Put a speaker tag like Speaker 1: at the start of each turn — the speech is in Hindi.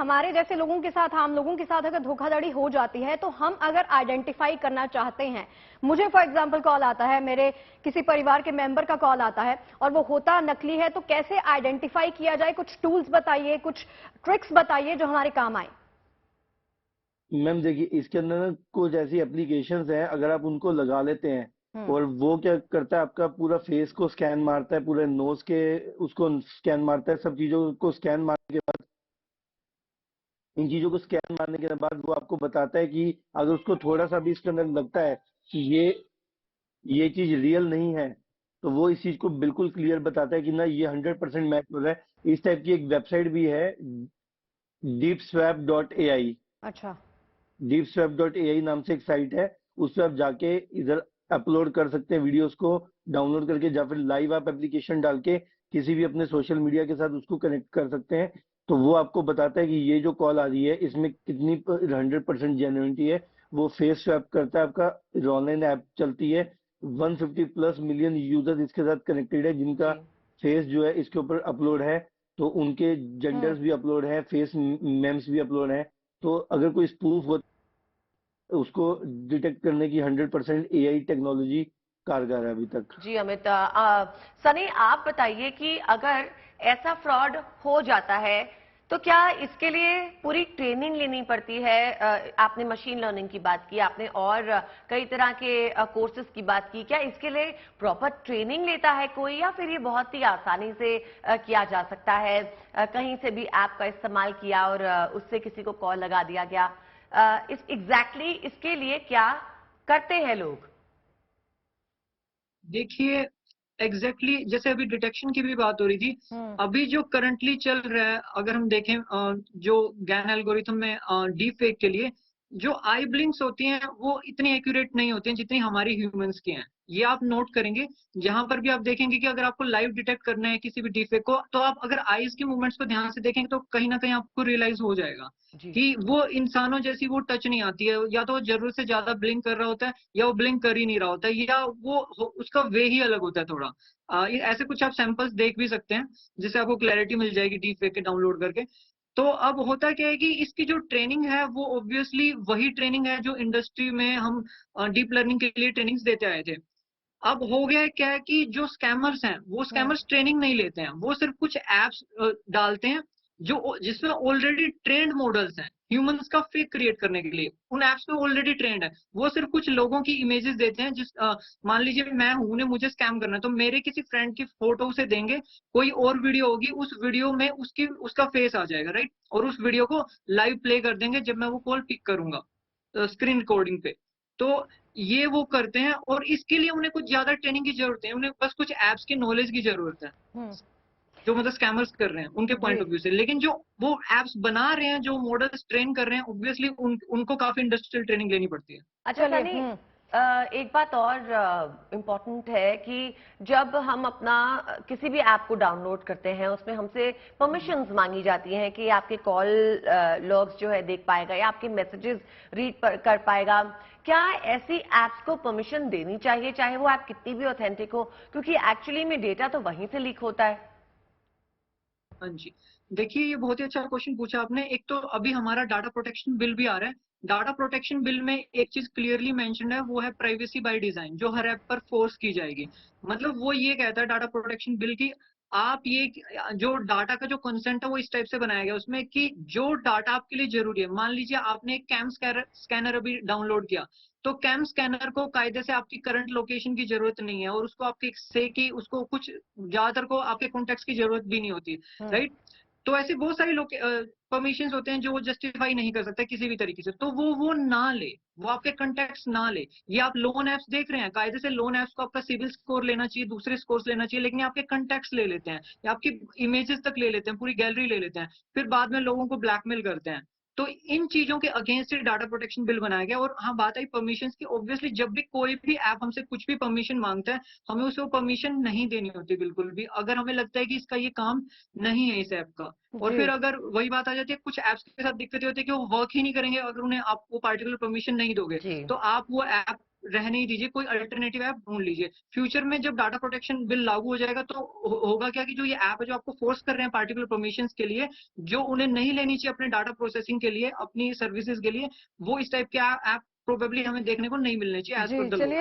Speaker 1: हमारे जैसे लोगों के साथ, आम लोगों के साथ अगर धोखाधड़ी हो जाती है तो हम अगर आइडेंटिफाई करना चाहते हैं, मुझे फॉर एग्जांपल कॉल आता है, मेरे किसी परिवार के मेंबर का कॉल आता है और वो होता नकली है, तो कैसे आइडेंटिफाई किया जाए? कुछ टूल्स बताइए, कुछ ट्रिक्स बताइए जो हमारे काम आए।
Speaker 2: मैम देखिए, इसके अंदर ना कुछ ऐसी एप्लीकेशंस हैं, अगर आप उनको लगा लेते हैं
Speaker 1: हम्म।
Speaker 2: और वो क्या करता है, आपका पूरा फेस को स्कैन मारता है, पूरे नोज के उसको स्कैन मारता है, सब चीजों को स्कैन मारने के बाद, इन चीजों को स्कैन मारने के बाद वो आपको बताता है कि अगर उसको थोड़ा सा भी इसके अंदर लगता है कि ये चीज रियल नहीं है, तो वो इस चीज को बिल्कुल क्लियर बताता है कि ना ये 100% मैच हो रहा है। इस टाइप की एक वेबसाइट भी है, deepswap.ai।
Speaker 1: अच्छा।
Speaker 2: deepswap.ai नाम से एक साइट है, उस पर आप जाके इधर अपलोड कर सकते हैं वीडियोस को, डाउनलोड करके, या फिर लाइव आप एप्लीकेशन डाल के किसी भी अपने सोशल मीडिया के साथ उसको कनेक्ट कर सकते हैं। तो वो आपको बताता है कि ये जो कॉल आ रही है इसमें कितनी 100% जेन्युइनिटी है। वो फेस स्वैप करता है आपका, ऑनलाइन ऐप चलती है, 150 प्लस मिलियन यूजर्स इसके साथ कनेक्टेड है, जिनका
Speaker 3: जी।
Speaker 2: फेस जो है इसके ऊपर अपलोड है। तो उनके
Speaker 1: हम्म।
Speaker 2: जेंडर्स भी अपलोड है, फेस मेम्स भी अपलोड है। तो अगर कोई स्पूफ हो, उसको डिटेक्ट करने की 100% एआई टेक्नोलॉजी कारगर है अभी तक।
Speaker 3: जी अमित, सनी आप बताइए कि अगर ऐसा फ्रॉड हो जाता है तो क्या इसके लिए पूरी ट्रेनिंग लेनी पड़ती है? आपने मशीन लर्निंग की बात की, आपने और कई तरह के कोर्सेज की बात की। क्या इसके लिए प्रॉपर ट्रेनिंग लेता है कोई, या फिर ये बहुत ही आसानी से किया जा सकता है? कहीं से भी ऐप का इस्तेमाल किया और उससे किसी को कॉल लगा दिया गया। इस एग्जैक्टली इसके लिए क्या करते हैं लोग?
Speaker 4: देखिए, जैसे अभी डिटेक्शन की भी बात हो रही थी,
Speaker 1: हम्म।
Speaker 4: अभी जो करंटली चल रहा है, अगर हम देखें जो गैन एल्गोरिथम में डीप फेक के लिए जो आई ब्लिंक्स होती हैं वो इतनी एक्यूरेट नहीं होती हैं जितनी हमारी ह्यूमंस की हैं। ये आप नोट करेंगे, जहां पर भी आप देखेंगे कि अगर आपको लाइव डिटेक्ट करना है किसी भी डीप फेक को, तो आप अगर आईज की मूवमेंट्स को ध्यान से देखेंगे तो कहीं ना कहीं आपको रियलाइज हो जाएगा
Speaker 3: जी।
Speaker 4: कि वो इंसानों जैसी वो टच नहीं आती है, या तो वो जरूरत से ज्यादा ब्लिंक कर रहा होता है, या वो ब्लिंक कर ही नहीं रहा होता है, या वो उसका वे ही अलग होता है थोड़ा। ऐसे कुछ आप सैंपल्स देख भी सकते हैं, जिससे आपको क्लैरिटी मिल जाएगी डीप फेक के डाउनलोड करके। तो अब होता क्या है कि इसकी जो ट्रेनिंग है वो ऑब्वियसली वही ट्रेनिंग है जो इंडस्ट्री में हम डीप लर्निंग के लिए ट्रेनिंग्स देते आए थे। अब हो गया क्या है कि जो स्कैमर्स हैं वो
Speaker 1: हम्म।
Speaker 4: स्कैमर्स ट्रेनिंग नहीं लेते हैं, वो सिर्फ कुछ एप्स डालते हैं जो जिसमें ऑलरेडी ट्रेंड मॉडल्स हैं ह्यूमंस का फेक क्रिएट करने के लिए। उन एप्स पे ऑलरेडी ट्रेंड है, वो सिर्फ कुछ लोगों की इमेजेस देते हैं। मान लीजिए मैं हूं ने मुझे स्कैम करना है, तो मेरे किसी फ्रेंड की फोटो से देंगे, कोई और वीडियो होगी, उस वीडियो में उसका फेस आ जाएगा, राइट, और उस वीडियो को लाइव प्ले कर देंगे जब मैं वो कॉल पिक करूंगा स्क्रीन रिकॉर्डिंग पे। तो ये वो करते हैं, और इसके लिए उन्हें कुछ ज्यादा ट्रेनिंग की जरूरत है, उन्हें बस कुछ एप्स की नॉलेज की जरूरत है,
Speaker 1: हम्म।
Speaker 4: जो मतलब स्कैमर्स कर रहे हैं उनके पॉइंट
Speaker 1: जी।
Speaker 4: ऑफ व्यू से। लेकिन जो वो एप्स बना रहे हैं, जो मॉडल्स ट्रेन कर रहे हैं, ऑब्वियसली उनको काफी इंडस्ट्रियल ट्रेनिंग लेनी पड़ती है।
Speaker 3: अच्छा
Speaker 1: चलिए।
Speaker 3: सनी, एक बात और इम्पोर्टेंट है कि जब हम अपना किसी भी ऐप को डाउनलोड करते हैं उसमें हमसे परमिशंस मांगी जाती हैं कि आपके कॉल लॉग्स जो है देख पाएगा या आपके मैसेजेस रीड कर पाएगा। क्या ऐसी एप्स को परमिशन देनी चाहिए, चाहे वो ऐप कितनी भी ऑथेंटिक हो? क्योंकि एक्चुअली में डेटा तो वहीं से लीक होता है।
Speaker 4: हाँ जी, देखिए ये बहुत ही अच्छा क्वेश्चन पूछा आपने। एक तो अभी हमारा डाटा प्रोटेक्शन बिल भी आ रहा है। डाटा प्रोटेक्शन बिल में एक चीज क्लियरली मेंशन्ड है, वो है प्राइवेसी बाय डिजाइन, जो हर ऐप पर फोर्स की जाएगी। मतलब वो ये कहता है डाटा प्रोटेक्शन बिल की, आप ये जो डाटा का जो कंसेंट है वो इस टाइप से बनाया गया उसमें कि जो डाटा आपके लिए जरूरी है, मान लीजिए आपने एक कैम स्कैनर अभी डाउनलोड किया, तो कैम स्कैनर को कायदे से आपकी करंट लोकेशन की जरूरत नहीं है, और उसको आपके से कि उसको कुछ ज्यादातर को आपके कॉन्टेक्ट की जरूरत भी नहीं होती,
Speaker 1: हम्म।
Speaker 4: राइट। तो ऐसे बहुत सारे लोग परमिशन होते हैं जो वो जस्टिफाई नहीं कर सकते किसी भी तरीके से, तो वो ना ले, वो आपके कंटेक्ट्स ना ले। ये आप लोन एप्स देख रहे हैं, कायदे से लोन एप्स को आपका सिविल स्कोर लेना चाहिए, दूसरे स्कोर्स लेना चाहिए, लेकिन ये आपके कंटेक्ट्स ले लेते हैं, या आपकी इमेजेस तक ले लेते हैं, पूरी गैलरी ले लेते हैं, फिर बाद में लोगों को ब्लैकमेल करते हैं। तो इन चीजों के अगेंस्ट डाटा प्रोटेक्शन बिल बनाया गया। और हाँ, बात आई परमिशन की, ऑब्वियसली जब भी कोई भी ऐप हमसे कुछ भी परमिशन मांगता है, हमें उसे वो परमिशन नहीं देनी होती बिल्कुल भी, अगर हमें लगता है कि इसका ये काम नहीं है इस ऐप का। और
Speaker 1: जी।
Speaker 4: फिर अगर वही बात आ जाती है, कुछ ऐप्स के साथ दिक्कत होती है कि वो वर्क ही नहीं करेंगे अगर उन्हें आप वो पार्टिकुलर परमिशन नहीं दोगे,
Speaker 3: जी।
Speaker 4: तो आप वो ऐप रहने ही दीजिए, कोई अल्टरनेटिव ऐप ढूंढ लीजिए। फ्यूचर में जब डाटा प्रोटेक्शन बिल लागू हो जाएगा तो होगा क्या कि जो ये ऐप है जो आपको फोर्स कर रहे हैं पार्टिकुलर परमिशंस के लिए, जो उन्हें नहीं लेनी चाहिए अपने डाटा प्रोसेसिंग के लिए, अपनी सर्विसेज के लिए, वो इस टाइप के ऐप प्रोबेबली हमें देखने को नहीं मिलने चाहिए एज
Speaker 1: जी
Speaker 4: पर द लॉ।
Speaker 1: चलिए